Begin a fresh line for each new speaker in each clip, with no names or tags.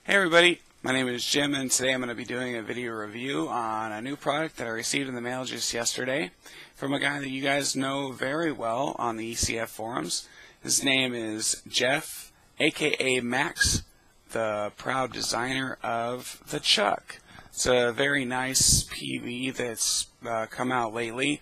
Hey everybody, my name is Jim and today I'm going to be doing a video review on a new product that I received in the mail just yesterday from a guy that you guys know very well on the ECF forums. His name is Jeff, aka Max, the proud designer of the Chuck. It's a very nice PV that's come out lately,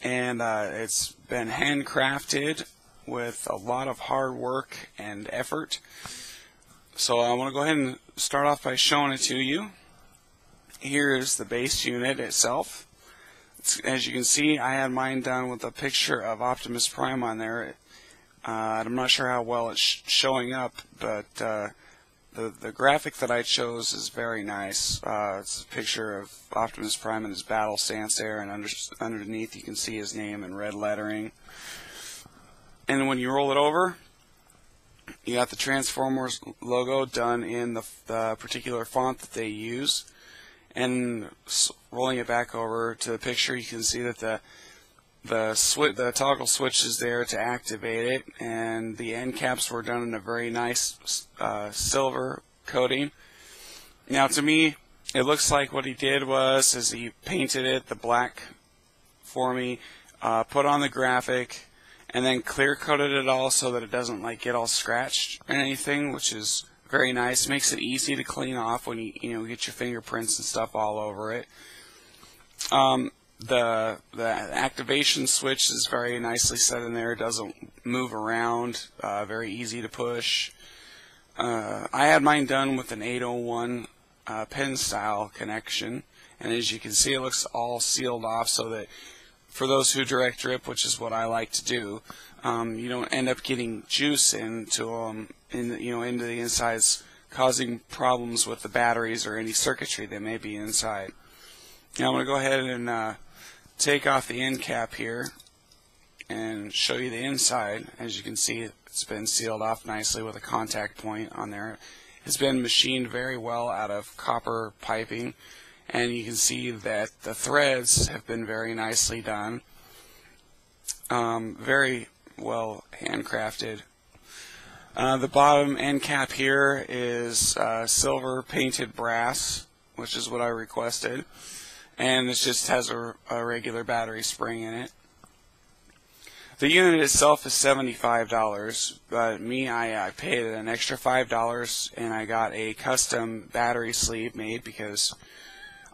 and it's been handcrafted with a lot of hard work and effort. So I want to go ahead and start off by showing it to you. Here's the base unit itself. As you can see, I had mine done with a picture of Optimus Prime on there. I'm not sure how well it's showing up, but the graphic that I chose is very nice. It's a picture of Optimus Prime in his battle stance there, and underneath you can see his name in red lettering. And when you roll it over, you got the Transformers logo done in the particular font that they use. And rolling it back over to the picture, you can see that the toggle switch is there to activate it, and the end caps were done in a very nice silver coating. Now, to me, it looks like what he did was he painted it the black for me, put on the graphic, and then clear coated it all so that it doesn't get all scratched or anything, which is very nice. Makes it easy to clean off when you get your fingerprints and stuff all over it. The activation switch is very nicely set in there. It doesn't move around. Very easy to push. I had mine done with an 801 pen style connection, and as you can see, it looks all sealed off so that for those who direct drip, which is what I like to do, you don't end up getting juice into into the insides, causing problems with the batteries or any circuitry that may be inside. Now I'm going to go ahead and take off the end cap here and show you the inside. As you can see, it's been sealed off nicely with a contact point on there. It's been machined very well out of copper piping, and you can see that the threads have been very nicely done. Very well handcrafted. The bottom end cap here is silver painted brass, which is what I requested, and it just has a regular battery spring in it. The unit itself is $75, but I paid an extra $5 and I got a custom battery sleeve made because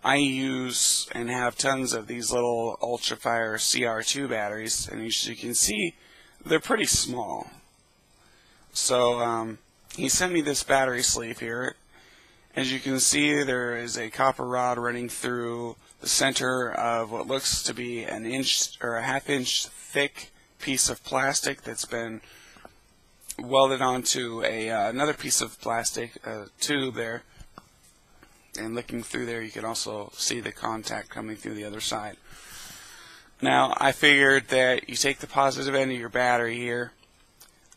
I use and have tons of these little Ultrafire CR2 batteries, and as you can see, they're pretty small. So he sent me this battery sleeve here. As you can see, there is a copper rod running through the center of what looks to be an inch or a half-inch thick piece of plastic that's been welded onto another piece of plastic tube there. And looking through there, you can also see the contact coming through the other side. Now, I figured that you take the positive end of your battery here,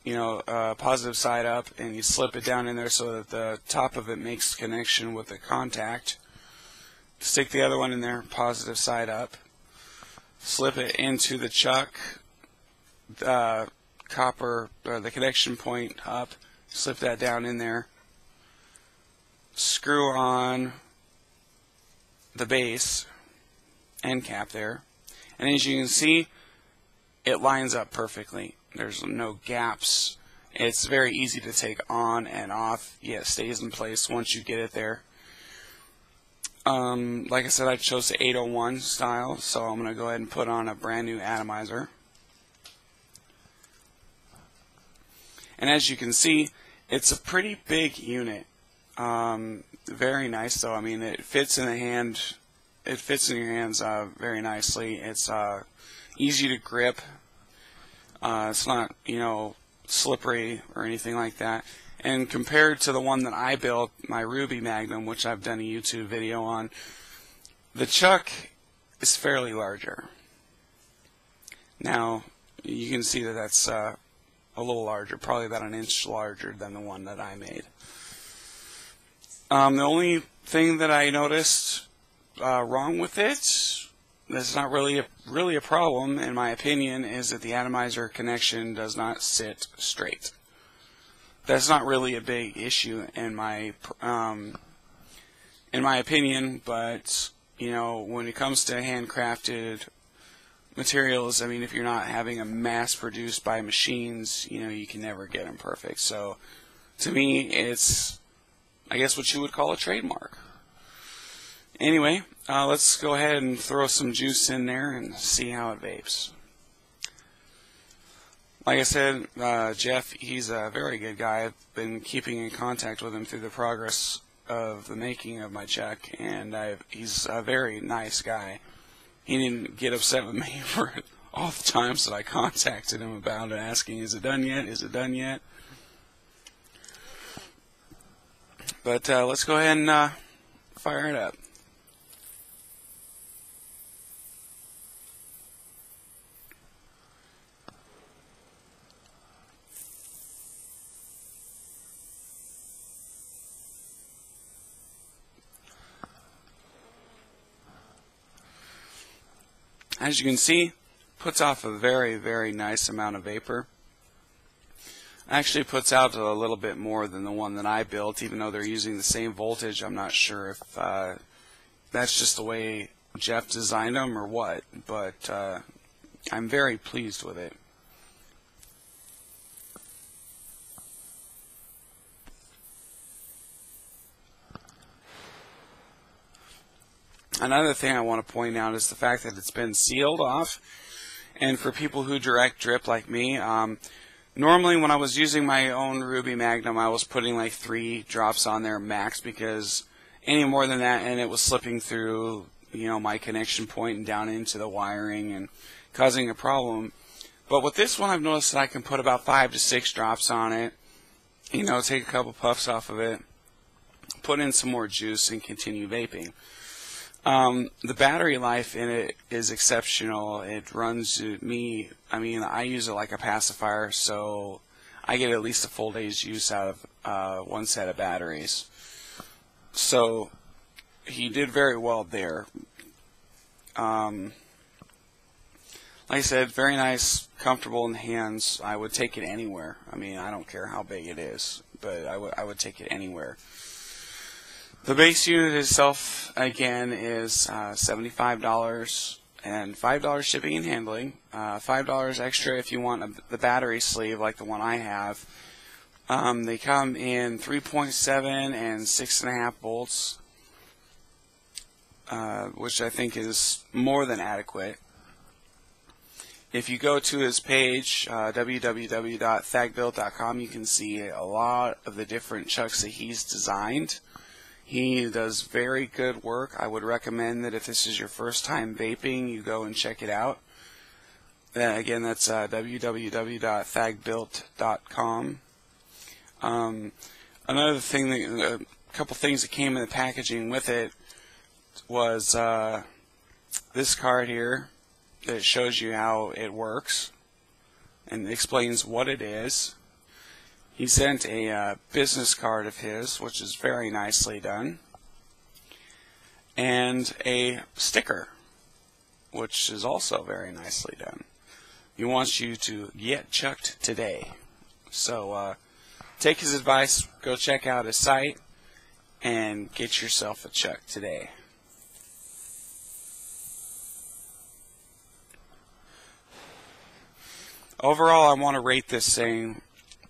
positive side up, and you slip it down in there so that the top of it makes connection with the contact. Stick the other one in there, positive side up. Slip it into the Chuck, copper, or the connection point up. Slip that down in there. Screw on the base end cap there, and as you can see, it lines up perfectly. There's no gaps. It's very easy to take on and off. Yeah, it stays in place once you get it there. Like I said, I chose the 801 style, so I'm going to go ahead and put on a brand new atomizer. And as you can see, it's a pretty big unit. Very nice though. I mean, it fits in the hand. It fits in your hands very nicely. It's easy to grip. It's not slippery or anything like that. And compared to the one that I built, my Ruby Magnum, which I've done a YouTube video on, the Chuck is fairly larger. Now you can see that that's a little larger, probably about an inch larger than the one that I made. The only thing that I noticed wrong with it, that's not really a problem in my opinion, is that the atomizer connection does not sit straight. that's not really a big issue in my opinion. But you know, when it comes to handcrafted materials, I mean, if you're not having them mass produced by machines, you know, you can never get them perfect. So to me, it's, I guess, what you would call a trademark. Anyway, let's go ahead and throw some juice in there and see how it vapes. Like I said, Jeff, he's a very good guy. I've been keeping in contact with him through the progress of the making of my chuck, and he's a very nice guy. He didn't get upset with me for all the times that I contacted him about it, asking, is it done yet? Is it done yet? But let's go ahead and fire it up. As you can see, puts off a very, very nice amount of vapor. Actually puts out a little bit more than the one that I built, even though they're using the same voltage. I'm not sure if that's just the way Jeff designed them or what, but I'm very pleased with it. Another thing I want to point out is the fact that it's been sealed off. And for people who direct drip like me, normally when I was using my own Ruby Magnum, I was putting like 3 drops on there max, because any more than that and it was slipping through, you know, my connection point and down into the wiring and causing a problem. But with this one, I've noticed that I can put about 5 to 6 drops on it, you know, take a couple puffs off of it, put in some more juice, and continue vaping. The battery life in it is exceptional. It runs me, I mean, I use it like a pacifier, so I get at least a full day's use out of one set of batteries. So he did very well there. Like I said, very nice, comfortable in the hands. I would take it anywhere. I mean, I don't care how big it is, but I would take it anywhere. The base unit itself, again, is $75 and $5 shipping and handling. $5 extra if you want the battery sleeve like the one I have. They come in 3.7 and 6.5 volts, which I think is more than adequate. If you go to his page, www.thagbuilt.com, you can see a lot of the different chucks that he's designed. He does very good work. I would recommend that if this is your first time vaping, you go and check it out. Again, that's www.thagbuilt.com. Another thing, a couple things that came in the packaging with it was this card here that shows you how it works and explains what it is. He sent a business card of his, which is very nicely done, and a sticker, which is also very nicely done. He wants you to get chucked today. So take his advice, go check out his site, and get yourself a chuck today. Overall, I want to rate this thing.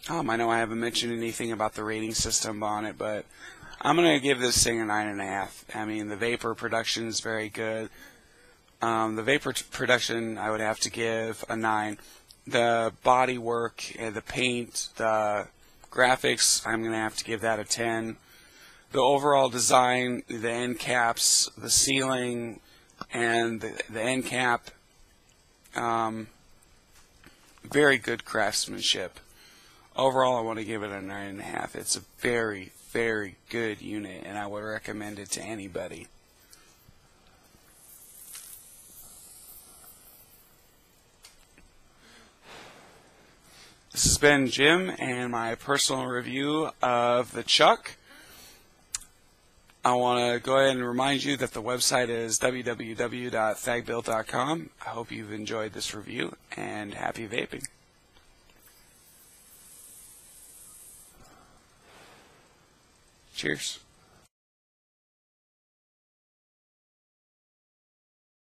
I know I haven't mentioned anything about the rating system on it, but I'm going to give this thing a 9.5. I mean, the vapor production is very good. The vapor production, I would have to give a 9. The body work, the paint, the graphics, I'm going to have to give that a 10. The overall design, the end caps, the sealing, and the end cap, very good craftsmanship. Overall, I want to give it a 9.5. It's a very, very good unit, and I would recommend it to anybody. This has been Jim and my personal review of the Chuck. I want to go ahead and remind you that the website is www.thagbuilt.com. I hope you've enjoyed this review, and happy vaping. Cheers.